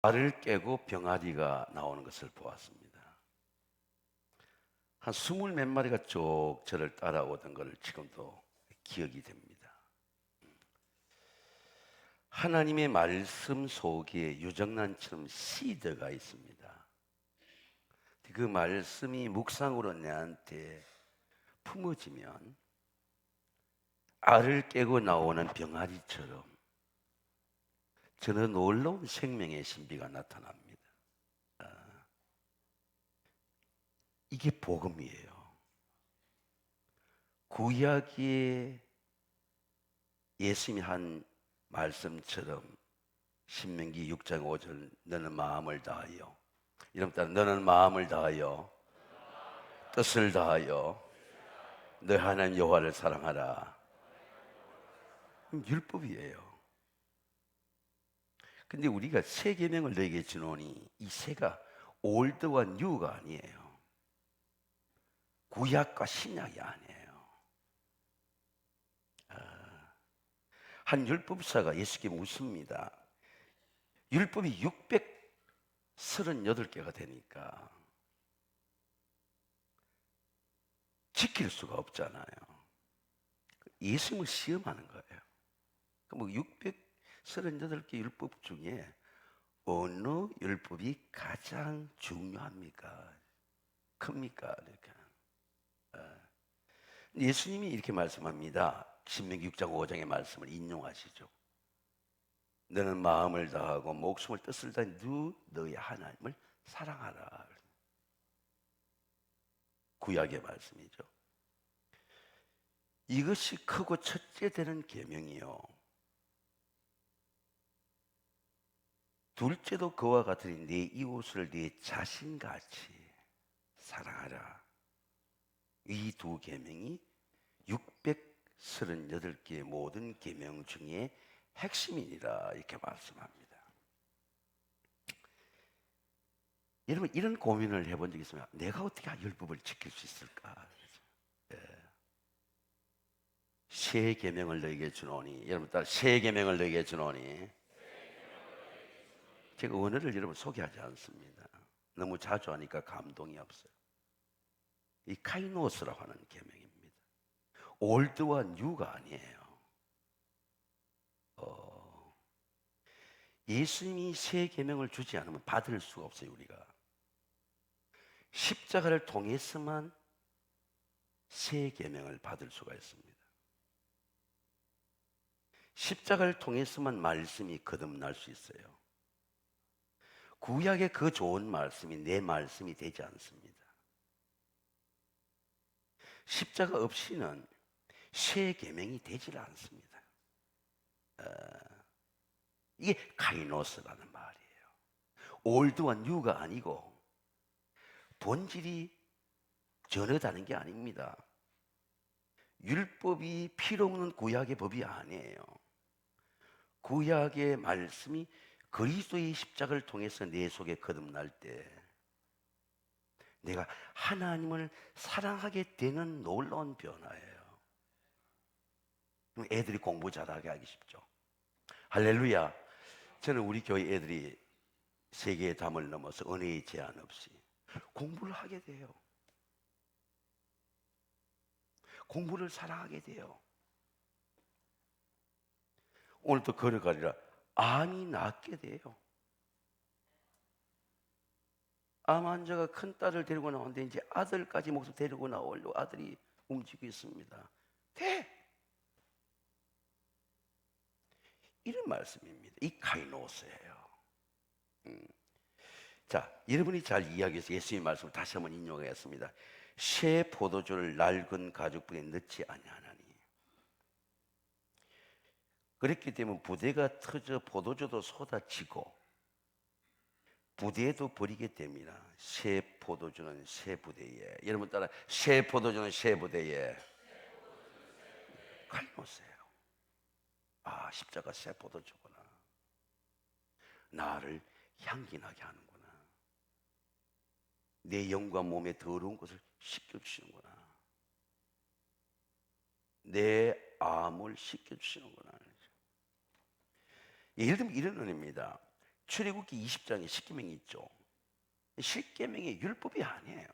알을 깨고 병아리가 나오는 것을 보았습니다. 한 20몇 마리가 쭉 저를 따라오던 것을 지금도 기억이 됩니다. 하나님의 말씀 속에 유정란처럼 시드가 있습니다. 그 말씀이 묵상으로 내한테 품어지면 알을 깨고 나오는 병아리처럼 저는 놀라운 생명의 신비가 나타납니다. 이게 복음이에요. 구약의 예수님이 한 말씀처럼 신명기 6장 5절 너는 마음을 다하여 이런 따라 너는 마음을 다하여 뜻을 다하여 너 하나님 여호와를 사랑하라. 율법이에요. 근데 우리가 새 계명을 너에게 주노니 이 새가 올드와 뉴가 아니에요. 구약과 신약이 아니에요. 한 율법사가 예수께 묻습니다. 율법이 638개가 되니까 지킬 수가 없잖아요. 예수님을 시험하는 거예요. 뭐 638개 율법 중에 어느 율법이 가장 중요합니까? 큽니까? 이렇게. 예수님이 이렇게 말씀합니다. 신명기 6장 5장의 말씀을 인용하시죠. 너는 마음을 다하고 목숨을 뜻을 다해 너의 하나님을 사랑하라. 구약의 말씀이죠. 이것이 크고 첫째 되는 계명이요. 둘째도 그와 같으니 네 이웃을 네 자신같이 사랑하라. 이 두 계명이 638개의 모든 계명 중에 핵심이니라 이렇게 말씀합니다. 여러분 이런 고민을 해본 적 있습니까? 내가 어떻게 율법을 지킬 수 있을까? 새 계명을 너에게 주노니 여러분 따라 새 계명을 너에게 주노니 제가 언어를 여러분 소개하지 않습니다. 너무 자주 하니까 감동이 없어요. 이 카이노스라고 하는 계명입니다. 올드와 뉴가 아니에요. 예수님이 새 계명을 주지 않으면 받을 수가 없어요. 우리가 십자가를 통해서만 새 계명을 받을 수가 있습니다. 십자가를 통해서만 말씀이 거듭날 수 있어요. 구약의 그 좋은 말씀이 내 말씀이 되지 않습니다. 십자가 없이는 새 계명이 되질 않습니다. 이게 카이노스라는 말이에요. 올드와 뉴가 아니고 본질이 전혀 다른 게 아닙니다. 율법이 필요 없는 구약의 법이 아니에요. 구약의 말씀이 그리스도의 십자가를 통해서 내 속에 거듭날 때 내가 하나님을 사랑하게 되는 놀라운 변화예요. 애들이 공부 잘하게 하기 쉽죠. 할렐루야. 저는 우리 교회 애들이 세계의 담을 넘어서 은혜의 제한 없이 공부를 하게 돼요. 공부를 사랑하게 돼요. 오늘도 걸어가리라 암이 낫게 돼요. 암 환자가 큰 딸을 데리고 나오는데 이제 아들까지 목숨 데리고 나오려고 아들이 움직이고 있습니다. 이런 말씀입니다. 이 카이노스예요. 자, 여러분이 잘 이해하기 위해서 예수님의 말씀을 다시 한번 인용하겠습니다. 새 포도주를 낡은 가죽분에 넣지 아니하나니. 그렇기 때문에 부대가 터져 포도주도 쏟아지고 부대도 버리게 됩니다. 새 포도주는 새 부대에. 여러분 따라 새 포도주는 새 부대에. 카이노스예요. 아, 십자가 새 포도주구나. 나를 향기나게 하는구나. 내 영과 몸의 더러운 것을 씻겨주시는구나. 내 암을 씻겨주시는구나. 예를 들면 이런 은혜입니다. 출애굽기 20장에 십계명이 있죠. 십계명이 율법이 아니에요.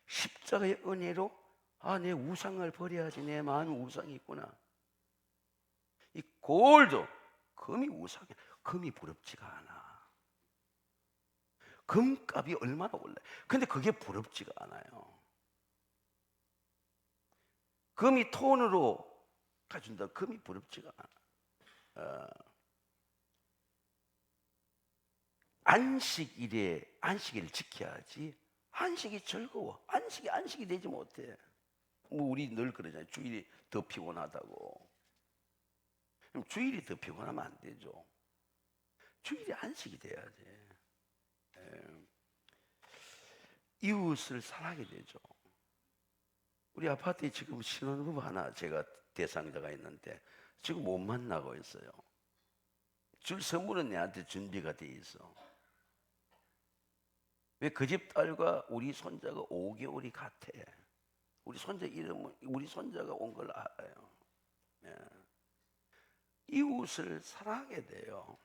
십자가의 은혜로 내 우상을 버려야지. 내 마음에 우상이 있구나. 이 골도 금이 우상이야. 금이 부럽지가 않아. 금값이 얼마나 올라요. 근데 그게 부럽지가 않아요. 금이 톤으로 가준다. 금이 부럽지가 않아. 안식일에 안식일을 지켜야지. 안식이 즐거워. 안식이 되지 못해. 뭐 우리 늘 그러잖아요. 주일이 더 피곤하다고. 그럼 주일이 더 피곤하면 안 되죠. 주일이 안식이 돼야지. 이웃을 사랑하게 되죠. 우리 아파트에 지금 신혼부부 하나 제가 대상자가 있는데 지금 못 만나고 있어요. 줄 선물은 내한테 준비가 돼 있어. 왜 그 집 딸과 우리 손자가 5개월이 같아. 우리 손자 이름은 우리 손자가 온 걸 알아요. 예. 이웃을 사랑하게 돼요.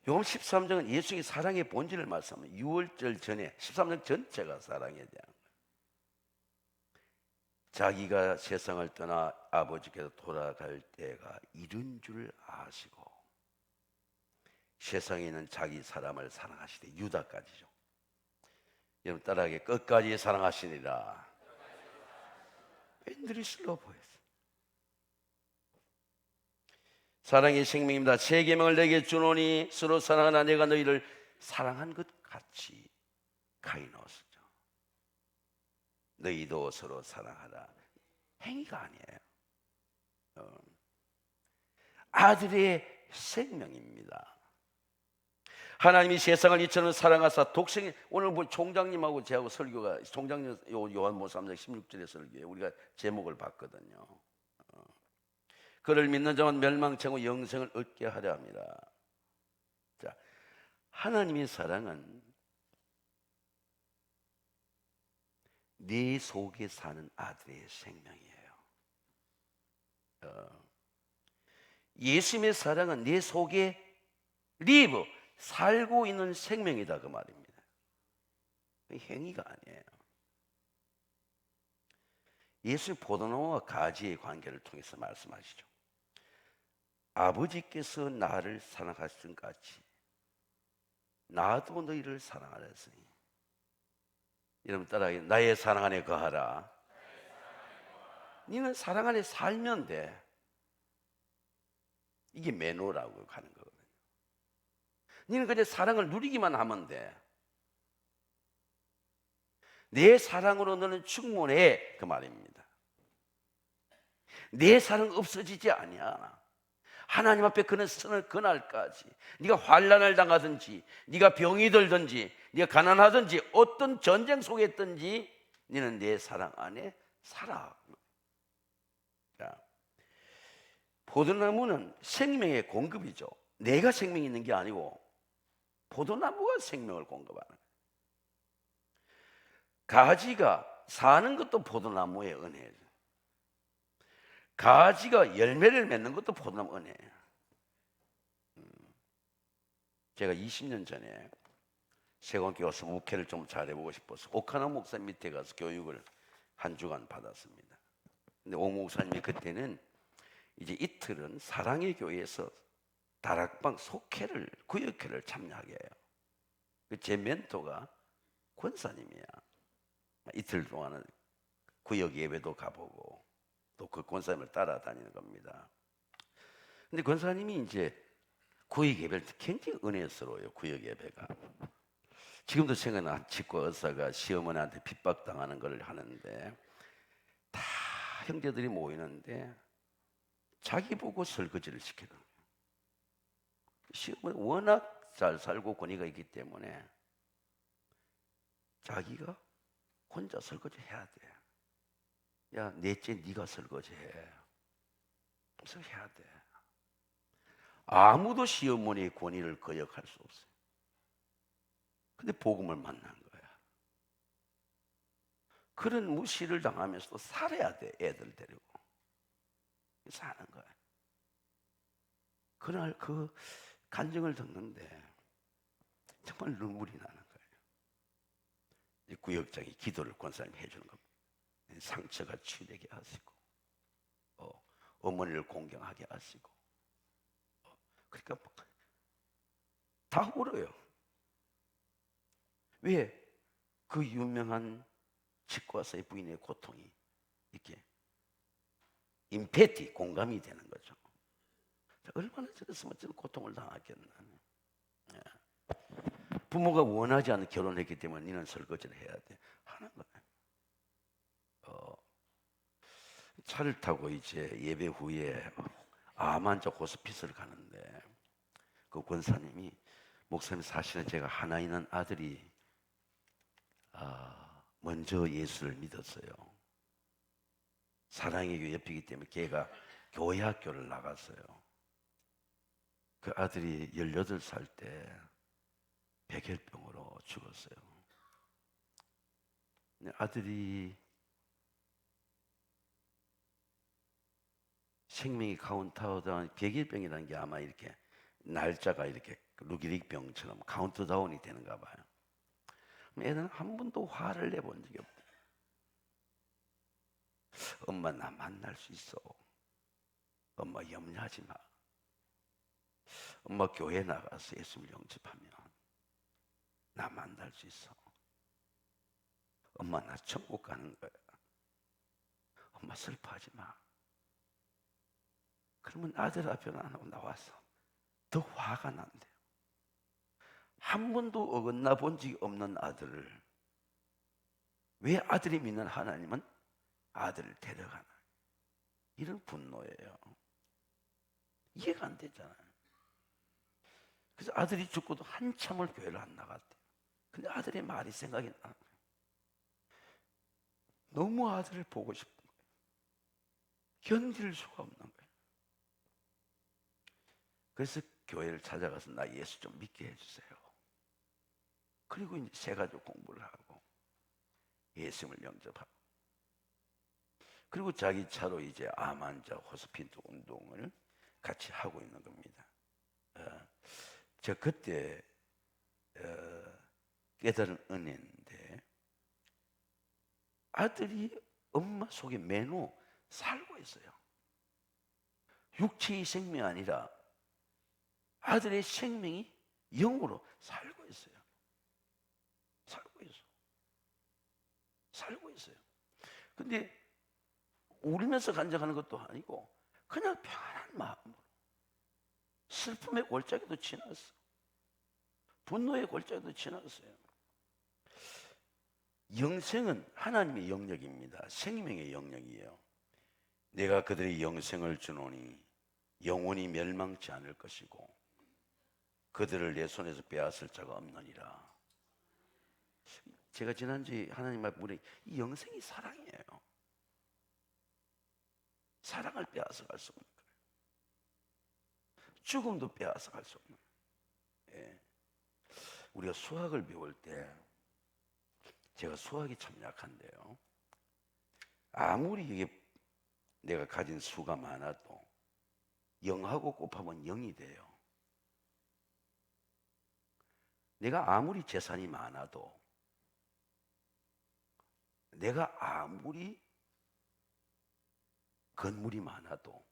요한 13장은 예수의 사랑의 본질을 말씀합니다. 6월절 전에 13장 전체가 사랑에 대한 거예요. 자기가 세상을 떠나 아버지께서 돌아갈 때가 이른 줄 아시고 세상에 있는 자기 사람을 사랑하시되 유다까지죠. 여러분 따라하게 끝까지 사랑하시니라. 웬들이 슬로 보였어. 사랑의 생명입니다. 새 계명을 내게 주노니 서로 사랑하나 내가 너희를 사랑한 것 같이 카이노스죠. 너희도 서로 사랑하라. 행위가 아니에요. 아들의 생명입니다. 하나님이 세상을 이처럼 사랑하사 독생이 오늘 뭐 총장님하고 저하고 설교가 총장님 요한복음 3장 16절의 설교에 우리가 제목을 봤거든요. 그를 믿는 자만 멸망치 않고 영생을 얻게 하려 합니다. 자, 하나님의 사랑은 내 속에 사는 아들의 생명이에요. 예수님의 사랑은 내 속에 리브 살고 있는 생명이다 그 말입니다. 행위가 아니에요. 예수 포도나무와 가지의 관계를 통해서 말씀하시죠. 아버지께서 나를 사랑하신 같이 나도 너희를 사랑하였으니. 여러분 따라하기 나의 사랑 안에 거하라. 너는 사랑 안에 살면 돼. 이게 매너라고 하는 거거든요. 너는 그냥 사랑을 누리기만 하면 돼. 내 사랑으로 너는 충분해 그 말입니다. 내 사랑 없어지지 아니야. 하나님 앞에 그는 서는 그날까지 네가 환난을 당하든지 네가 병이 들든지 네가 가난하든지 어떤 전쟁 속에 있든지 너는 내 사랑 안에 살아. 자, 포도나무는 생명의 공급이죠. 내가 생명이 있는 게 아니고 포도나무가 생명을 공급하는 거예요. 가지가 사는 것도 포도나무의 은혜예요. 가지가 열매를 맺는 것도 포도나무 은혜예요. 제가 20년 전에 세관교회 와서 목회를 좀 잘해보고 싶어서 오카나 목사 밑에 가서 교육을 한 주간 받았습니다. 근데 오 목사님이 그때는 이제 이틀은 사랑의 교회에서 다락방 속회를 구역회를 참여하게 해요. 제 멘토가 권사님이야. 이틀 동안은 구역 예배도 가보고 또 그 권사님을 따라다니는 겁니다. 근데 권사님이 이제 구역 예배를 굉장히 은혜스러워요. 구역 예배가 지금도 생각나. 치과 의사가 시어머니한테 핍박당하는 걸 하는데 다 형제들이 모이는데 자기 보고 설거지를 시키는 거예요. 시어머니 워낙 잘 살고 권위가 있기 때문에 자기가 혼자 설거지 해야 돼. 야, 넷째 네가 설거지해. 그래서 해야 돼. 아무도 시어머니의 권위를 거역할 수 없어요. 근데 복음을 만난 거야. 그런 무시를 당하면서도 살아야 돼. 애들 데리고 사는 거야. 그날 그 간증을 듣는데 정말 눈물이 나는 거예요. 이 구역장이 기도를 권사님이 해주는 겁니다. 상처가 치유되게 하시고 어머니를 공경하게 하시고 그러니까 다 울어요. 왜? 그 유명한 치과의사의 부인의 고통이 이렇게 임패티, 공감이 되는 거죠. 얼마나 저랬으면 저런 고통을 당하겠나. 예. 부모가 원하지 않는 결혼했기 때문에 니는 설거지를 해야 돼 하는 거예요. 차를 타고 이제 예배 후에 암 환자 호스피스를 가는데 그 권사님이 목사님 사실은 제가 하나 있는 아들이 먼저 예수를 믿었어요. 사랑의 교회 옆이기 때문에 걔가 교회 학교를 나갔어요. 그 아들이 18살 때 백혈병으로 죽었어요. 아들이 생명이 카운트다운 백일병이라는 게 아마 이렇게 날짜가 이렇게 루기릭병처럼 카운트다운이 되는가 봐요. 애는 한 번도 화를 내본 적이 없대요. 엄마 나 만날 수 있어. 엄마 염려하지 마. 엄마 교회 나가서 예수를 영접하면 나 만날 수 있어. 엄마 나 천국 가는 거야. 엄마 슬퍼하지 마. 그러면 아들 앞에 안 하고 나와서 더 화가 난대요. 한 번도 어긋나 본 적이 없는 아들을 왜 아들이 믿는 하나님은 아들을 데려가나? 이런 분노예요. 이해가 안 되잖아요. 그래서 아들이 죽고도 한참을 교회를 안 나갔대요. 근데 아들의 말이 생각이 나는 거예요. 너무 아들을 보고 싶은 거예요. 견딜 수가 없는 거예요. 그래서 교회를 찾아가서 나 예수 좀 믿게 해주세요. 그리고 이제 새가족 공부를 하고 예수님을 영접하고 그리고 자기 차로 이제 암 환자 호스피스 운동을 같이 하고 있는 겁니다. 저 그때 깨달은 은혜인데 아들이 엄마 속에 매너 살고 있어요. 육체의 생명이 아니라 아들의 생명이 영으로 살고 있어요. 살고 있어요. 근데 울면서 간증하는 것도 아니고 그냥 편안한 마음으로 슬픔의 골짜기도 지났어. 분노의 골짜기도 지났어요. 영생은 하나님의 영역입니다. 생명의 영역이에요. 내가 그들의 영생을 주노니 영원히 멸망치 않을 것이고 그들을 내 손에서 빼앗을 자가 없느니라. 제가 지난주에 하나님 앞에 물으니 이 영생이 사랑이에요. 사랑을 빼앗아 갈 수 없는 거예요. 죽음도 빼앗아 갈 수 없는 거예요. 예. 우리가 수학을 배울 때 제가 수학이 참 약한데요. 아무리 이게 내가 가진 수가 많아도 0하고 곱하면 0이 돼요. 내가 아무리 재산이 많아도 내가 아무리 건물이 많아도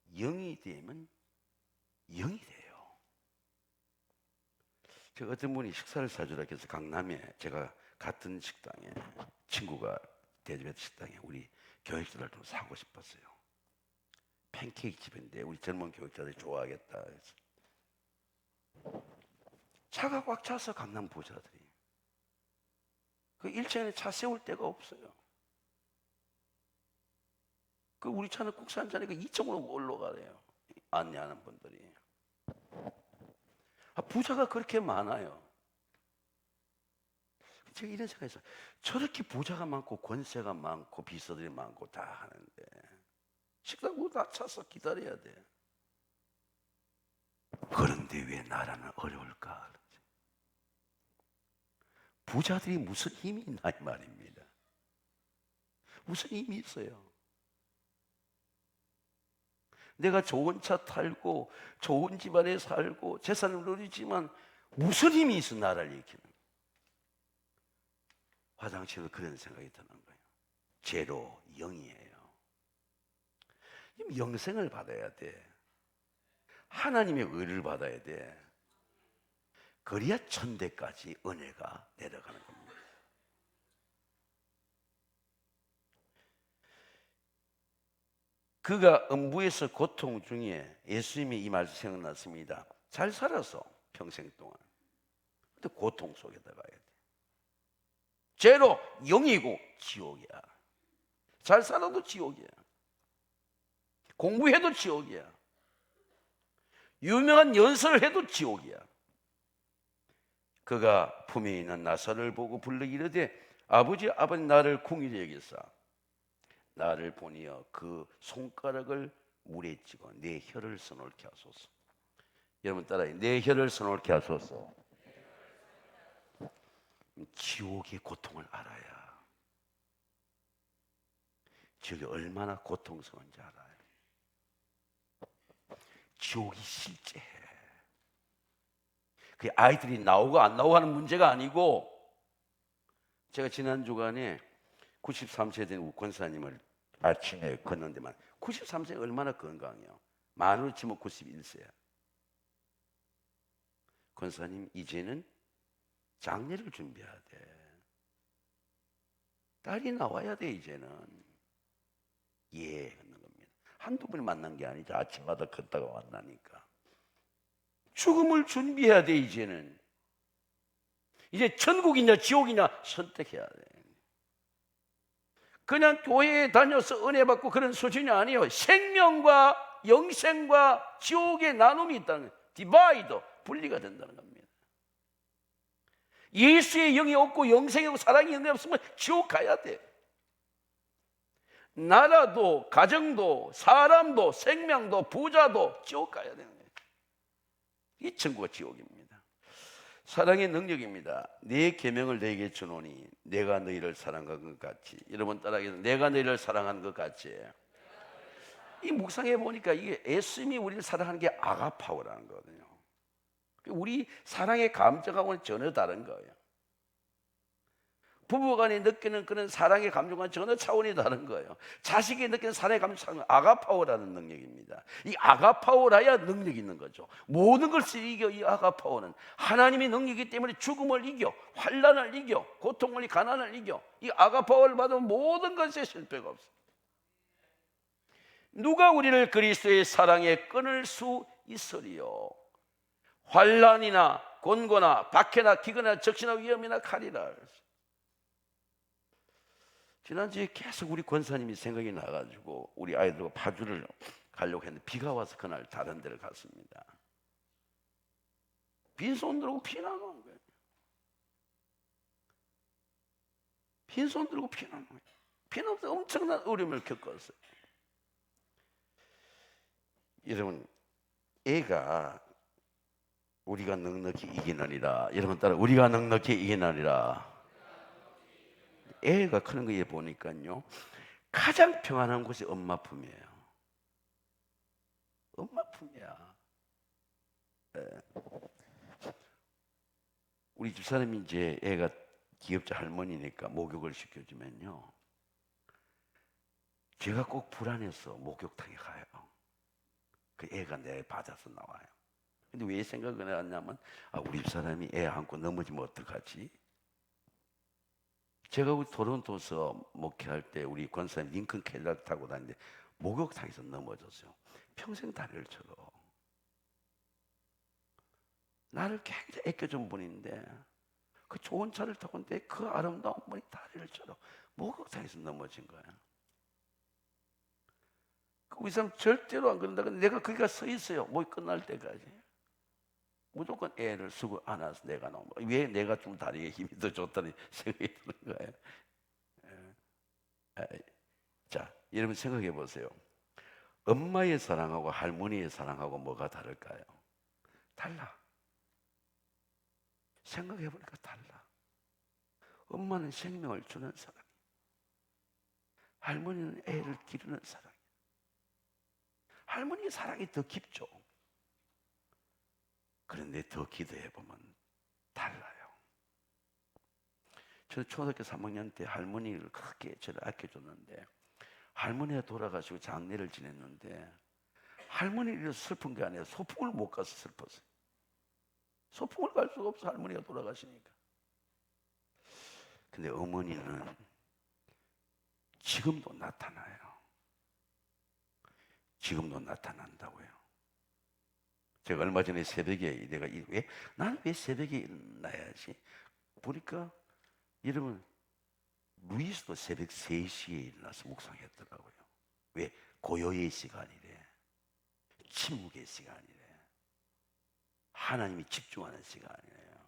0이 되면 0이 돼요. 제가 어떤 분이 식사를 사주라 해서 강남에 제가 같은 식당에 친구가 대접했던 식당에 우리 교육자들 좀 사고 싶었어요. 팬케이크 집인데 우리 젊은 교육자들이 좋아하겠다 해서 차가 꽉 차서 강남 부자들이 그 1층에 차 세울 데가 없어요. 그 우리 차는 국산차니까 2층으로 올라가래요. 안내하는 분들이. 부자가 그렇게 많아요. 제가 이런 생각했어요. 저렇게 부자가 많고 권세가 많고 비서들이 많고 다 하는데 식당 문 다 차서 기다려야 돼. 그런데 왜 나라는 어려울까? 부자들이 무슨 힘이 있나 이 말입니다. 무슨 힘이 있어요? 내가 좋은 차 탈고 좋은 집안에 살고 재산을 누리지만 무슨 힘이 있어 나를 일으키는 거예요. 화장실에서 그런 생각이 드는 거예요. 죄로 영이에요. 영생을 받아야 돼. 하나님의 의를 받아야 돼. 그래야 천대까지 은혜가 내려가는 겁니다. 그가 음부에서 고통 중에 예수님이 이 말씀 생각났습니다. 잘 살아서 평생 동안. 근데 고통 속에 들어가야 돼. 죄로 영이고 지옥이야. 잘 살아도 지옥이야. 공부해도 지옥이야. 유명한 연설을 해도 지옥이야. 그가 품에 있는 나사를 보고 불러 이르되 아버지 나를 궁일히 여기사 나를 보니어 그 손가락을 물에 찍어 내 혀를 서늘케 하소서. 여러분 따라해. 내 혀를 서늘케 하소서. 지옥의 고통을 알아야 지옥이 얼마나 고통스러운지 알아요. 지옥이 실제해. 그 아이들이 나오고 안 나오고 하는 문제가 아니고, 제가 지난 주간에 93세 된 권사님을 아침에 걷는데만 93세 얼마나 건강해요. 만으로 치면 91세야. 권사님 이제는 장례를 준비해야 돼. 딸이 나와야 돼 이제는. 예 하는 겁니다. 한두 번 만난 게 아니죠. 아침마다 걷다가 만나니까. 죽음을 준비해야 돼 이제는. 이제 천국이냐 지옥이냐 선택해야 돼. 그냥 교회에 다녀서 은혜 받고 그런 수준이 아니에요. 생명과 영생과 지옥의 나눔이 있다는 거예요. 디바이더, 분리가 된다는 겁니다. 예수의 영이 없고 영생이 없고 사랑의 영이 없으면 지옥 가야 돼. 나라도 가정도 사람도 생명도 부자도 지옥 가야 되는 거예요. 이 천국과 지옥입니다. 사랑의 능력입니다. 내 계명을 내게 주노니 내가 너희를 사랑한 것 같이. 여러분 따라하겠습니다. 내가 너희를 사랑한 것 같이. 이 묵상해 보니까 이게 예수님이 우리를 사랑하는 게 아가파오라는 거거든요. 우리 사랑의 감정하고는 전혀 다른 거예요. 부부간에 느끼는 그런 사랑의 감정과는 전혀 차원이 다른 거예요. 자식이 느끼는 사랑의 감정은 아가파오라는 능력입니다. 이 아가파오라야 능력이 있는 거죠. 모든 것을 이겨. 이 아가파오는 하나님의 능력이기 때문에 죽음을 이겨, 환난을 이겨, 고통을 이겨, 가난을 이겨. 이 아가파오를 받으면 모든 것에 실패가 없어요. 누가 우리를 그리스도의 사랑에 끊을 수 있으리요? 환난이나 곤고나 박해나 기근이나 적시나 위험이나 칼이라. 지난주에 계속 우리 권사님이 생각이 나가지고 우리 아이들과 파주를 가려고 했는데 비가 와서 그날 다른 데를 갔습니다. 빈손 들고 피난한 거예요. 빈손 들고 피난한 거예요. 피난하면서 엄청난 어려움을 겪었어요. 여러분, 애가 우리가 넉넉히 이기느니라. 여러분 따라 우리가 넉넉히 이기느니라. 애가 크는 거에 보니까요, 가장 평안한 곳이 엄마 품이에요. 엄마 품이야. 우리 집사람이 이제 애가 기업자 할머니니까 목욕을 시켜주면요, 제가 꼭 불안해서 목욕탕에 가요. 그 애가 내 받아서 나와요. 근데 왜 생각을 해왔냐면, 우리 집사람이 애 안고 넘어지면 어떡하지? 제가 우리 토론토에서 목회할 때 우리 권사님 링컨 캐딜락 타고 다니는데 목욕탕에서 넘어졌어요. 평생 다리를 쳐도. 나를 굉장히 아껴준 분인데 그 좋은 차를 타고 있는데 그 아름다운 분이 다리를 쳐도 목욕탕에서 넘어진 거야. 그 사람 절대로 안 그런다. 근데 내가 거기 서 있어요. 목이 끝날 때까지. 무조건 애를 쓰고 안아서 내가 나온 거야. 왜 내가 좀 다리에 힘이 더 좋다는 생각이 드는 거예요. 자, 여러분 생각해 보세요. 엄마의 사랑하고 할머니의 사랑하고 뭐가 다를까요? 달라. 생각해 보니까 달라. 엄마는 생명을 주는 사랑, 할머니는 애를 기르는 사랑. 할머니의 사랑이 더 깊죠. 그런데 더 기도해 보면 달라요. 저는 초등학교 3학년 때 할머니를 크게 저를 아껴줬는데, 할머니가 돌아가시고 장례를 지냈는데 할머니를 슬픈 게 아니라 소풍을 못 가서 슬펐어요. 소풍을 갈 수가 없어, 할머니가 돌아가시니까. 근데 어머니는 지금도 나타나요. 지금도 나타난다고요. 제가 얼마 전에 새벽에 나는 왜 새벽에 일어나야지 보니까, 여러분, 루이스도 새벽 3시에 일어나서 묵상했더라고요. 왜? 고요의 시간이래, 침묵의 시간이래, 하나님이 집중하는 시간이에요.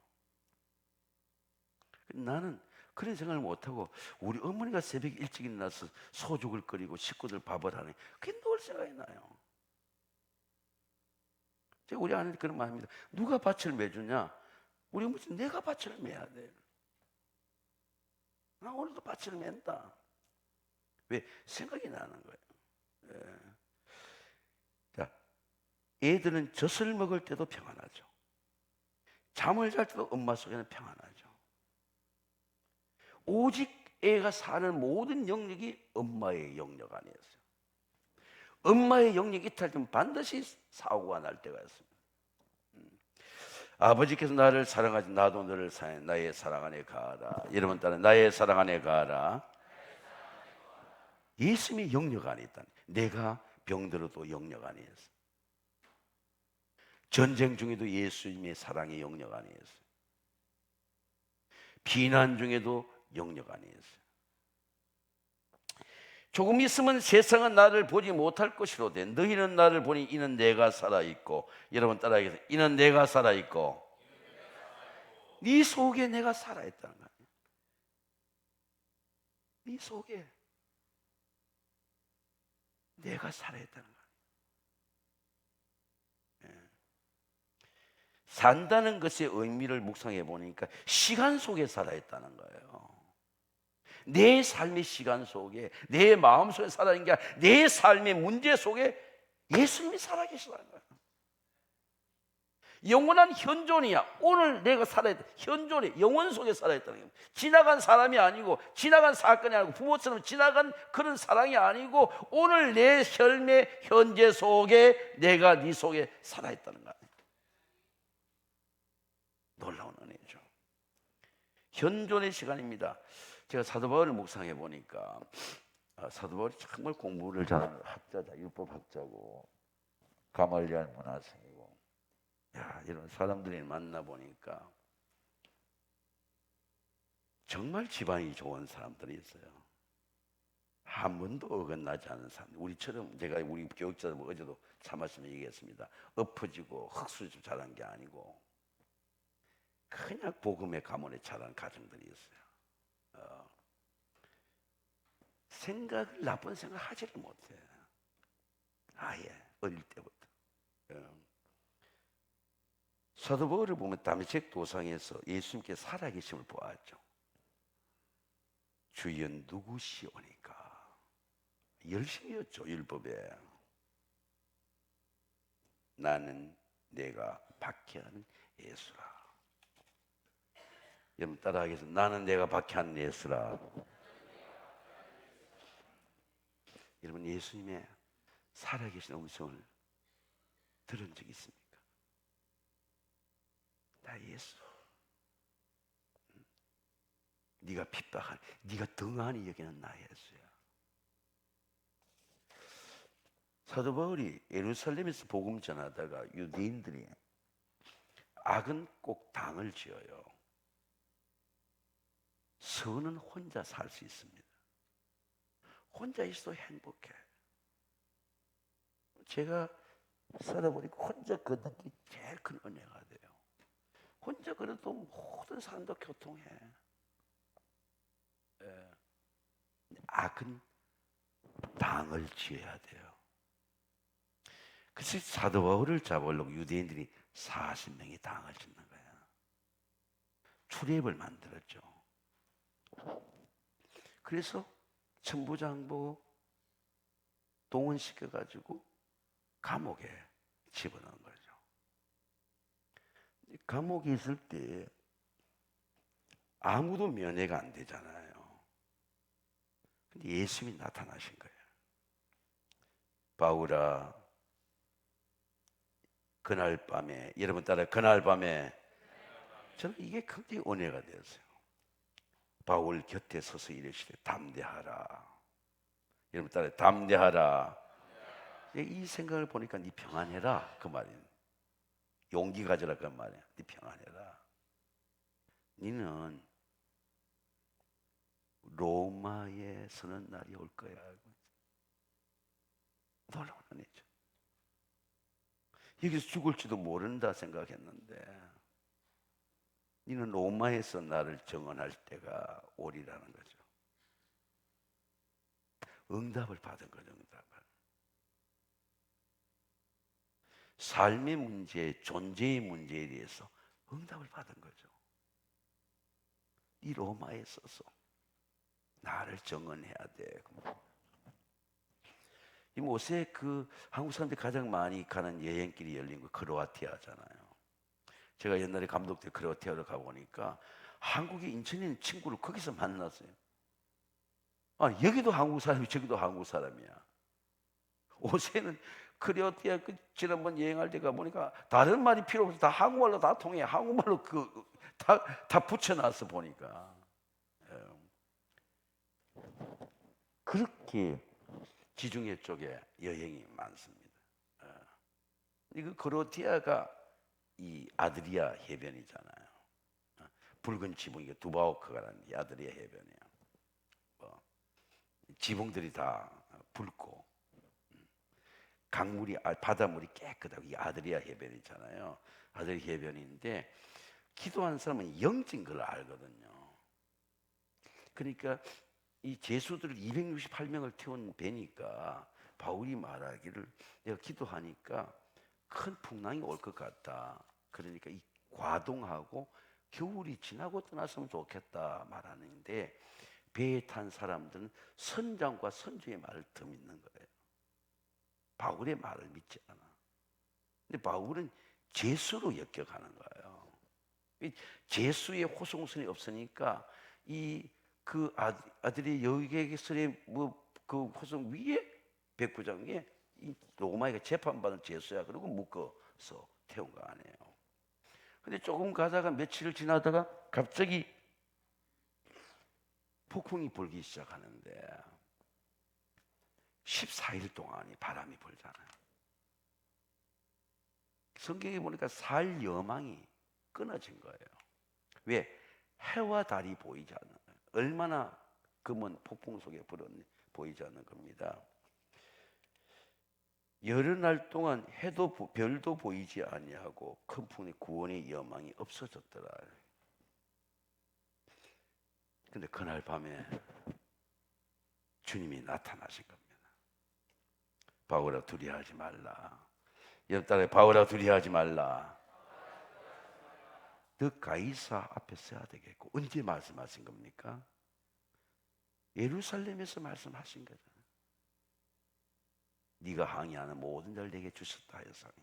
나는 그런 생각을 못하고 우리 어머니가 새벽 일찍 일어나서 소죽을 끓이고 식구들 밥을 하는, 그게 늘 생각이 나요. 제가 우리 아내한테 그런 말 합니다. 누가 밭을 매주냐? 우리 어머니, 내가 밭을 매야 돼. 나 오늘도 밭을 맨다. 왜? 생각이 나는 거예요. 예. 자, 애들은 젖을 먹을 때도 평안하죠. 잠을 잘 때도 엄마 속에는 평안하죠. 오직 애가 사는 모든 영역이 엄마의 영역 안에 있어요. 엄마의 영역이 이탈되면 반드시 사고가 날 때가 있습니다. 아버지께서 나를 사랑하지 나도 너를 사랑해. 나의 사랑 안에 가라. 여러분 따라, 나의 사랑 안에 가라. 예수님의 영역 안에 있다. 내가 병들어도 영역 안에 있어. 전쟁 중에도 예수님의 사랑의 영역 안에 있어요. 비난 중에도 영역 안에 있어요. 조금 있으면 세상은 나를 보지 못할 것이로되 너희는 나를 보니 이는 내가 살아있고, 여러분 따라하겠습니다. 이는 내가 살아있고 네 속에 내가 살아있다는 거예요. 네 속에 내가 살아있다는 거예요. 산다는 것의 의미를 묵상해 보니까 시간 속에 살아있다는 거예요. 내 삶의 시간 속에, 내 마음 속에 살아있는 게 아니라 내 삶의 문제 속에 예수님이 살아계시다는 거예요. 영원한 현존이야. 오늘 내가 살아있다. 현존이 영원 속에 살아있다는 거예요. 지나간 사람이 아니고, 지나간 사건이 아니고, 부모처럼 지나간 그런 사랑이 아니고, 오늘 내 삶의 현재 속에 내가 네 속에 살아있다는 거예요. 놀라운 은혜죠. 현존의 시간입니다. 제가 사도 바울을 묵상해 보니까 사도 바울이 정말 공부를 잘하는 학자다, 율법 학자고 가말리엘 문화생이고, 이런 사람들이 만나 보니까 정말 집안이 좋은 사람들이 있어요. 한 번도 어긋나지 않은 사람. 우리처럼, 제가 우리 교육자들 어제도 참말씀에 얘기했습니다. 엎어지고 흙수저 자란 게 아니고 그냥 복음의 가문에 자란 가정들이 있어요. 생각을, 나쁜 생각 하지를 못해. 아예 어릴 때부터. 사도 바울을 보면 다메섹 도상에서 예수님께 살아계심을 보았죠. 주여 누구시오니까 열심이었죠. 율법에 나는 내가 박해하는 예수라. 여러분 따라하겠습니다. 나는 내가 박해하는 예수라. 여러분, 예수님의 살아계신 음성을 들은 적 있습니까? 나 예수, 네가 핍박한, 네가 등한히 여기는 나 예수야. 사도 바울이 예루살렘에서 복음 전하다가 유대인들이 악은 꼭 당을 지어요. 선은 혼자 살 수 있습니다. 혼자 있어도 행복해. 제가 살다 보니까 혼자 걷는 게 제일 큰 은혜가 돼요. 혼자 걸어도 모든 사람도 교통해. 악은 당을 지어야 돼요. 그래서 사도 바울을 잡으려고 유대인들이 40명이 당을 짓는 거예요. 출애굽을 만들었죠. 그래서 천부장보 동원시켜가지고 감옥에 집어넣은 거죠. 감옥에 있을 때 아무도 면회가 안 되잖아요. 근데 예수님이 나타나신 거예요. 바울아, 그날 밤에, 여러분 따라 그날 밤에, 저는 이게 굉장히 은혜가 되었어요. 바울 곁에 서서 이르시되 담대하라. 여러분 따라 담대하라. 이 생각을 보니까 네 평안해라 그 말이에요. 용기 가져라 그 말이에요. 네 평안해라. 너는 로마에 서는 날이 올 거야. 놀라운 은혜죠. 여기서 죽을지도 모른다 생각했는데 너는 로마에서 나를 정언할 때가 오리라는 거죠. 응답을 받은 거죠. 응답을. 삶의 문제, 존재의 문제에 대해서 응답을 받은 거죠. 이 로마에 서서 나를 정언해야 돼. 이 요새 그 한국 사람들이 가장 많이 가는 여행길이 열린 거 크로아티아잖아요. 제가 옛날에 감독 때 크로아티아로 가보니까 한국에 인천에 있는 친구를 거기서 만났어요. 아, 여기도 한국 사람이 저기도 한국 사람이야. 요새는 크로아티아 지난번 여행할 때 가보니까 다른 말이 필요 없어. 다 한국말로 다 통해. 한국말로 다 붙여놨어 보니까. 그렇게 지중해 쪽에 여행이 많습니다. 이거 크로아티아가 이 아드리아 해변이잖아요. 붉은 지붕, 이게 두바오크라는 아드리아 해변이야. 지붕들이 다 붉고 강물이 바닷물이 깨끗하고 이 아드리아 해변이잖아요. 아드리아 해변인데 기도한 사람은 영적인 걸 알거든요. 그러니까 이 제수들을 268명을 태운 배니까 바울이 말하기를 내가 기도하니까 큰 풍랑이 올 것 같다. 그러니까 이 과동하고 겨울이 지나고 떠났으면 좋겠다 말하는데 배에 탄 사람들은 선장과 선주의 말을 더 믿는 거예요. 바울의 말을 믿지 않아. 근데 바울은 제수로 엮여가는 거예요. 제수의 호송선이 없으니까 그 아들이 여객설의 그 호송 위에 백부장에 이 로마에게 재판받은 제수야. 그리고 묶어서 태운 거 아니에요. 근데 조금 가다가 며칠을 지나다가 갑자기 폭풍이 불기 시작하는데 14일 동안이 바람이 불잖아요. 성경에 보니까 살 여망이 끊어진 거예요. 왜? 해와 달이 보이지 않아요. 얼마나 금은 폭풍 속에 불었는지 보이지 않는 겁니다. 여러 날 동안 해도 별도 보이지 아니하고 큰 풍의 구원의 여망이 없어졌더라. 근데 그날 밤에 주님이 나타나신 겁니다. 바울아 두려워하지 말라. 옆 딸에 바울아 두려워하지 말라. 너 가이사 앞에 서야 되겠고. 언제 말씀하신 겁니까? 예루살렘에서 말씀하신 거잖아요. 네가 항의하는 모든 자를 내게 주셨다 하였으니.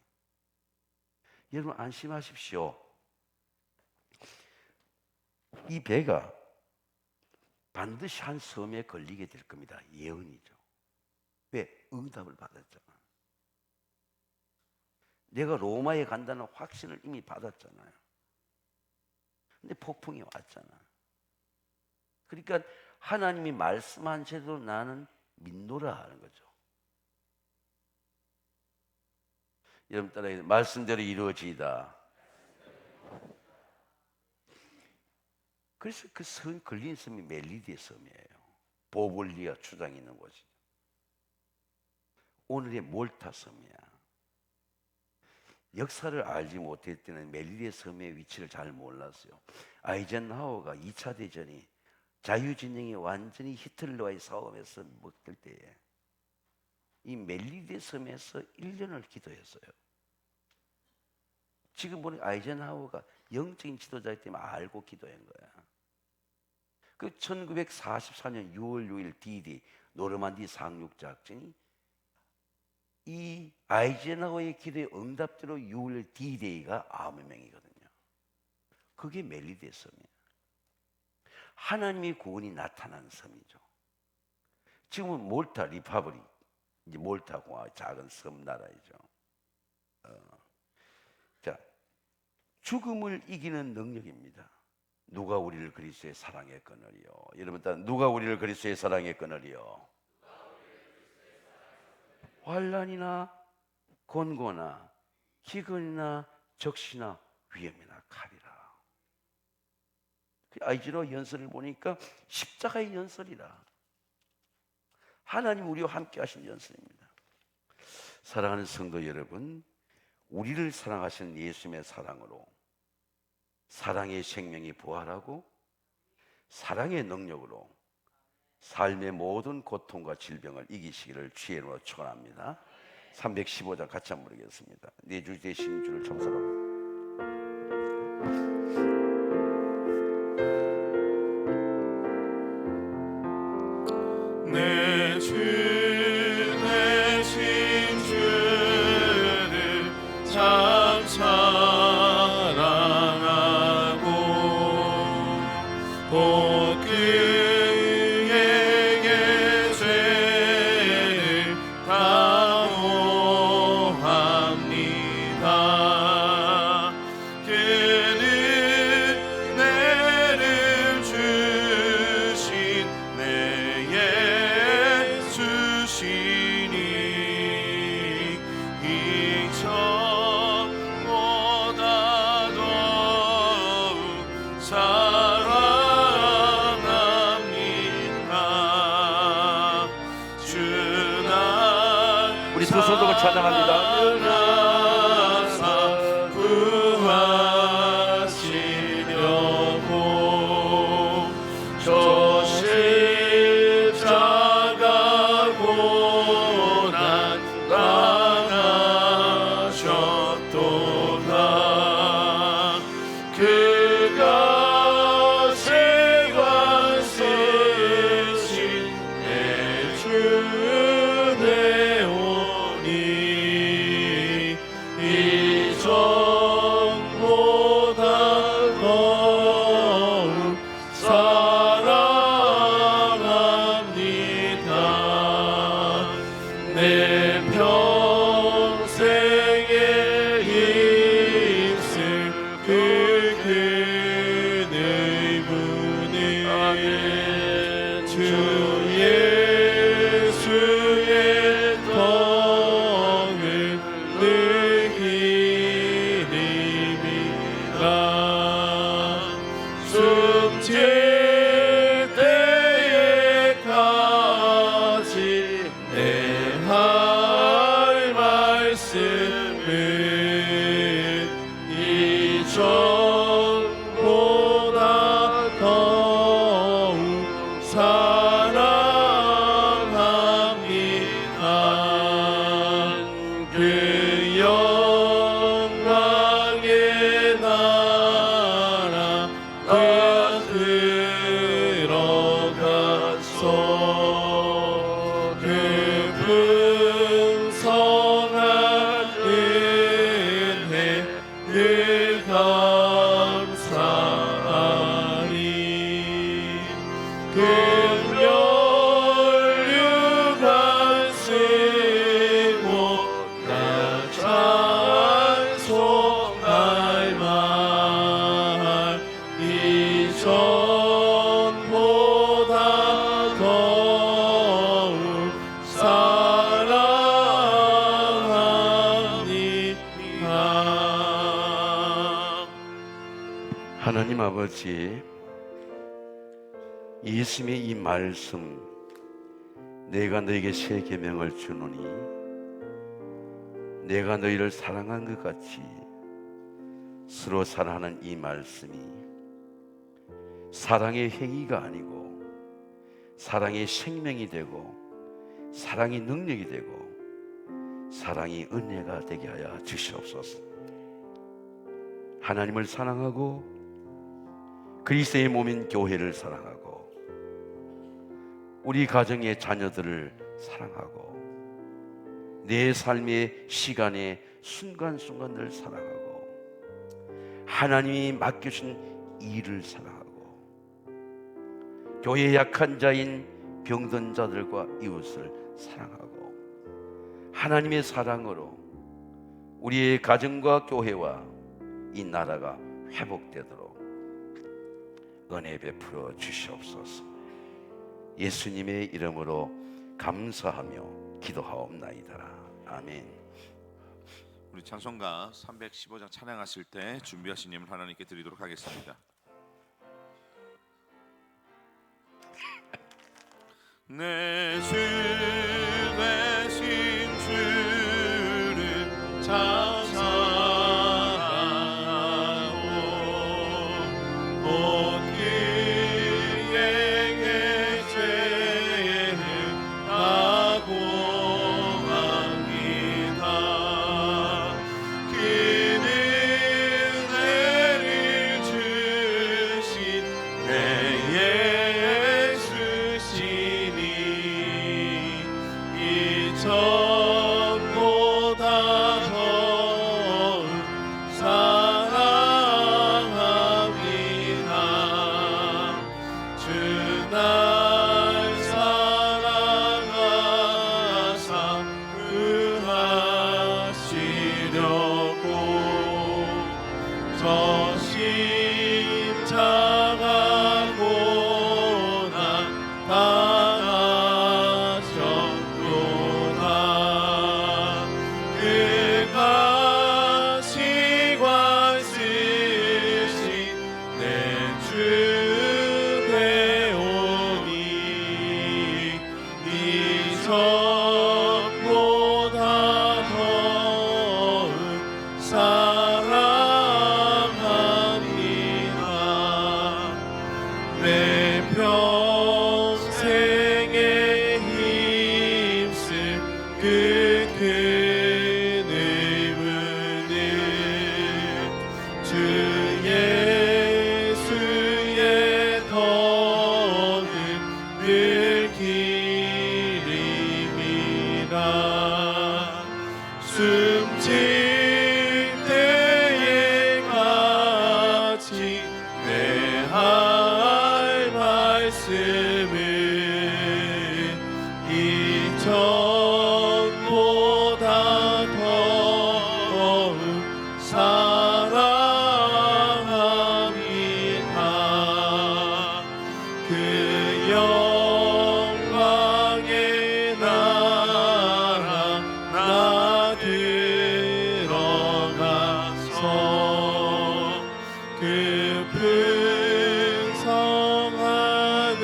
여러분 안심하십시오. 이 배가 반드시 한 섬에 걸리게 될 겁니다. 예언이죠. 왜? 응답을 받았잖아. 내가 로마에 간다는 확신을 이미 받았잖아요. 근데 폭풍이 왔잖아. 그러니까 하나님이 말씀한 채도 나는 믿노라 하는 거죠. 여러분 따라 말씀대로 이루어지이다. 그래서 그 섬 걸린 섬이 멜리디의 섬이에요. 보볼리아 추장이 있는 곳이죠. 오늘의 몰타 섬이야. 역사를 알지 못할 때는 멜리디의 섬의 위치를 잘 몰랐어요. 아이젠하워가 2차 대전이 자유진영이 완전히 히틀러와의 싸움에서 먹을 때에 이 멜리디의 섬에서 1년을 기도했어요. 지금 보니 아이젠하워가 영적인 지도자이기 때문에 알고 기도한 거야. 그 1944년 6월 6일 D-Day 노르만디 상륙 작전이 이 아이젠하워의 기도의 응답대로 6월 D-Day가 9명이거든요. 그게 멜리드의 섬이에요. 하나님의 구원이 나타난 섬이죠. 지금은 몰타 리퍼블릭, 이제 몰타 공화 작은 섬 나라이죠. 자, 죽음을 이기는 능력입니다. 누가 우리를 그리스도의 사랑에 끊으리요? 여러분, 누가 우리를 그리스도의 사랑에 끊으리요? 환난이나 곤고나 기근이나 적시나 위험이나 칼이라. 아이즈노 연설을 보니까 십자가의 연설이라. 하나님 우리와 함께 하신 연설입니다. 사랑하는 성도 여러분, 우리를 사랑하신 예수님의 사랑으로 사랑의 생명이 부활하고 사랑의 능력으로 삶의 모든 고통과 질병을 이기시기를 주의 이름으로 축원합니다. 315장 같이 한번 부르겠습니다. 내 주 되신 주를 청설하고. 내 주 되신 주를 참 사랑하고 곧 그에게 죄를 다모합니다. 그는 내를 주신 내 예수시니 이 전보다 더욱 사랑합니다. 주나 우리 두 손 들고 찬양합니다. 구하시려고 저 십자가 고난 당하셨도다. 그가 세관 쓰신 내 주 되오니 이 전보다 더욱 사랑합니다. 내 평생에 있을 그 그의 분에 주 예수의 덕을 늘 기립니다. 숨질 때에까지 내 할 말씀은 이 전보다 더욱 사랑합니다. 그 영광의 나라 들어가서 그 풍성한 은혜 늘 감사하리. 금연류관 쓰고 나 찬송할 말 이 전보다 더욱 사랑합니다. 하나님 아버지, 예수님의 이 말씀, 내가 너에게 새 계명을 주노니 내가 너희를 사랑한 것 같이 서로 사랑하는 이 말씀이 사랑의 행위가 아니고 사랑의 생명이 되고 사랑이 능력이 되고 사랑이 은혜가 되게 하여 주시옵소서. 하나님을 사랑하고 그리스도의 몸인 교회를 사랑하고 우리 가정의 자녀들을 사랑하고 내 삶의 시간에 순간순간을 사랑하고 하나님이 맡겨준 일을 사랑하고 교회의 약한 자인 병든 자들과 이웃을 사랑하고 하나님의 사랑으로 우리의 가정과 교회와 이 나라가 회복되도록 은혜 베풀어 주시옵소서. 예수님의 이름으로 감사하며 기도하옵나이다. 아멘. 우리 찬송가 315장 찬양하실 때 준비하신 예물 하나님께 드리도록 하겠습니다. 내 주 되신 주를 찬양하오 곧 그의 객체를 가공합니다. 그는 은혜를 주신 내 예수시니 이전보다 더욱 사랑합니다. 주 날 사랑하사 구하시려고 저 십자가 고난 당하셨도다. 그가 시관 쓰신 내 주 되오니 이전보다 더욱 사랑합니다. 내 평생에 힘쓸 그 큰 의무는 주 예수의 더는 늘 기림이라. 숨질 때에 같이 내 할 말씀은 이전보다 더욱 사랑합니다. 그 영광의 나라 나 들어가서 그 풍성한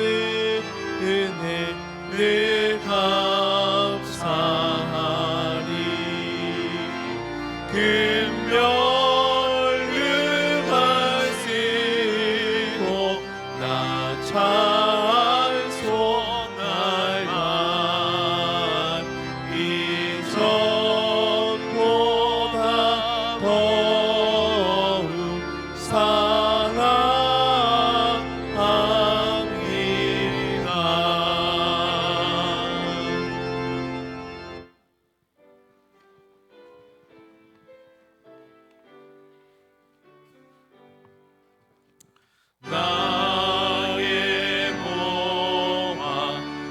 은혜 늘 감사하리. 금멸류관 쓰고 나 찬송 날만 이전보다 더욱 사랑합니다. 나의 모아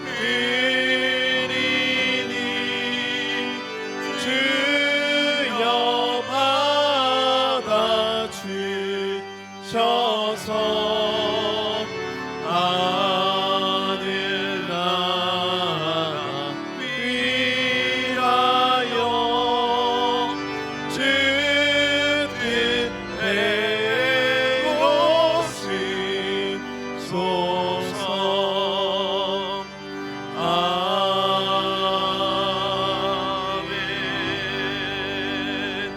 그리니 주여 받아주셔서 하늘나라 위하여 주 뜻대로 쓰소서. 아멘.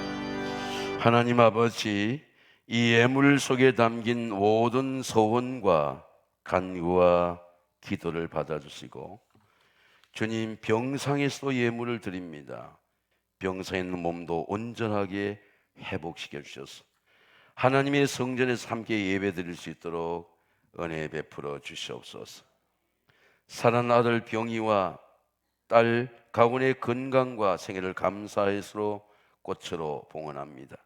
하나님 아버지, 이 예물 속에 담긴 모든 소원과 간구와 기도를 받아주시고 주님, 병상에서도 예물을 드립니다. 병상에 있는 몸도 온전하게 회복시켜 주셔서 하나님의 성전에서 함께 예배드릴 수 있도록 은혜 베풀어 주시옵소서. 사랑하는 아들 병이와 딸 가훈의 건강과 생애를 감사의 꽃으로 봉헌합니다.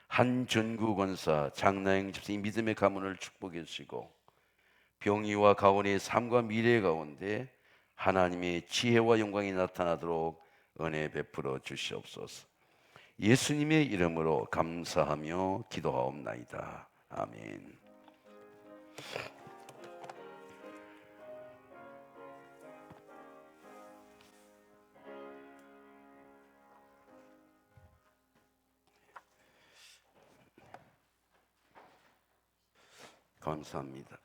한전구 권사 장나영 집사님 믿음의 가문을 축복해 주시고 병이와 가훈의 삶과 미래 가운데 하나님의 지혜와 영광이 나타나도록 은혜 베풀어 주시옵소서. 예수님의 이름으로 감사하며 기도하옵나이다. 아멘. 감사합니다.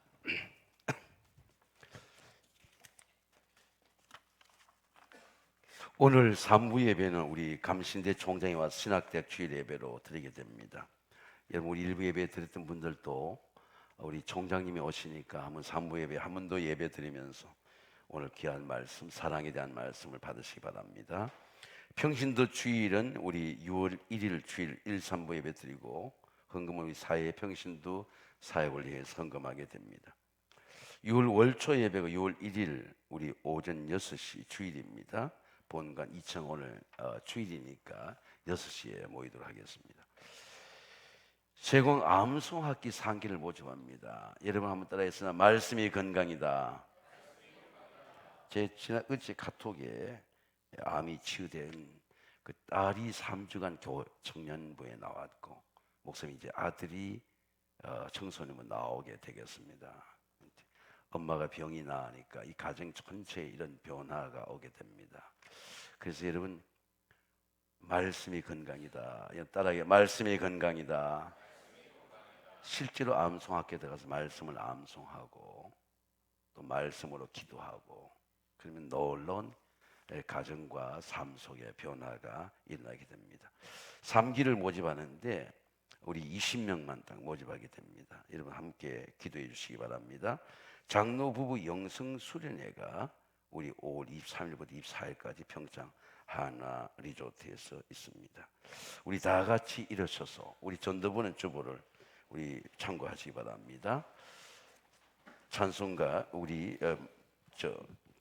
오늘 3부 예배는 우리 감신대 총장이 와서 신학대학 주일 예배로 드리게 됩니다. 여러분 우리 1부 예배 드렸던 분들도 우리 총장님이 오시니까 한번 3부 예배 한 번 더 예배 드리면서 오늘 귀한 말씀, 사랑에 대한 말씀을 받으시기 바랍니다. 평신도 주일은 우리 6월 1일 주일 1, 3부 예배 드리고 헌금은 우리 사회 평신도 사역을 위해서 헌금하게 됩니다. 6월 월초 예배가 6월 1일 우리 오전 6시 주일입니다. 본관 2층 오늘 주일이니까 6시에 모이도록 하겠습니다. 제공 암송학기 상기를 모집합니다. 여러분 한번 따라했으나 말씀이 건강이다. 제 지난 어제 카톡에 암이 치유된 그 딸이 3주간 청년부에 나왔고 목사님 이제 아들이 청소년부 나오게 되겠습니다. 엄마가 병이 나으니까 이 가정 전체에 이런 변화가 오게 됩니다. 그래서 여러분 말씀이 건강이다. 따라하게 말씀이 건강이다. 실제로 암송학교에 들어가서 말씀을 암송하고 또 말씀으로 기도하고 그러면 놀라운 가정과 삶 속에 변화가 일어나게 됩니다. 3기를 모집하는데 우리 20명만 딱 모집하게 됩니다. 여러분 함께 기도해 주시기 바랍니다. 장로 부부 영성 수련회가 우리 5월 23일부터 24일까지 평창 하나 리조트에서 있습니다. 우리 다 같이 일어서서 우리 전도부는 주보를 우리 참고하시기 바랍니다. 찬송가 우리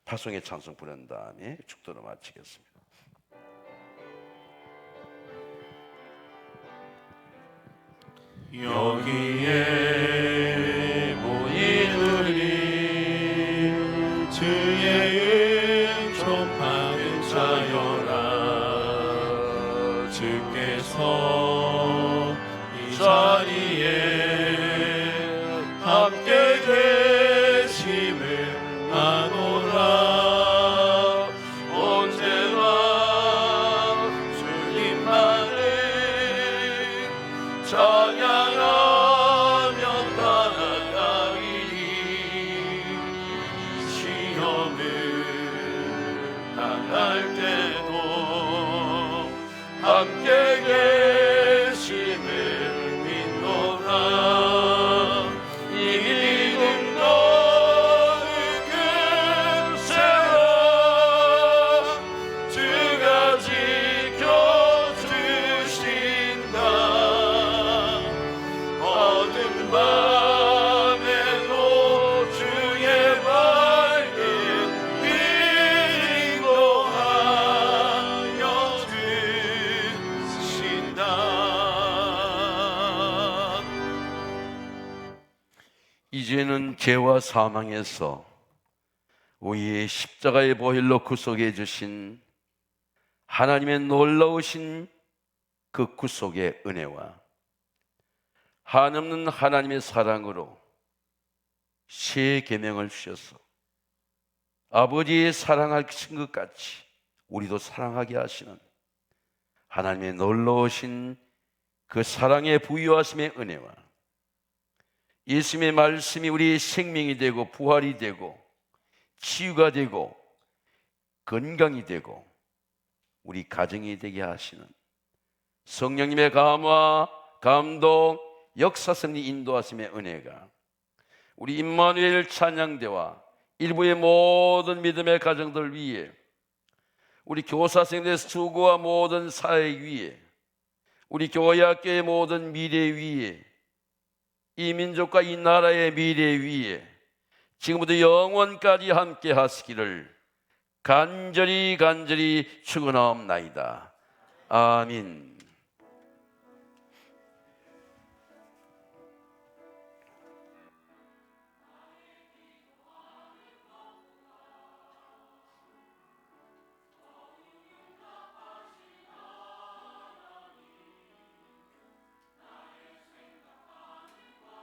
파송의 찬송 부른 다음에 축도로 마치겠습니다. 여기에 모인 우리 주의 은총 받은 자여라. 주께서 이 자리에 함께 계심을 아노라. 언제나 주님만을 찬양하며 따라가리니 시험을 당할 때도 함께 계심을 믿노라. 이 믿음 너는 금세라. 주가 지켜주신다. 어두운 밤에도 주의 밝은 빛 인도하여 주신다. 이제는 죄와 사망에서 우리의 십자가의 보혈로 구속해 주신 하나님의 놀라우신 그 구속의 은혜와 한없는 하나님의 사랑으로 새 계명을 주셔서 아버지의 사랑하신 것 같이 우리도 사랑하게 하시는 하나님의 놀라우신 그 사랑의 부유하심의 은혜와 예수님의 말씀이 우리의 생명이 되고 부활이 되고 치유가 되고 건강이 되고 우리 가정이 되게 하시는 성령님의 감화, 감동, 역사성이 인도하심의 은혜가 우리 임마누엘 찬양대와 일부의 모든 믿음의 가정들 위에 우리 교사생들의 수고와 모든 사회 위에 우리 교회학교의 모든 미래 위에 이 민족과 이 나라의 미래 위에 지금부터 영원까지 함께 하시기를 간절히 간절히 축원하옵나이다. 아멘.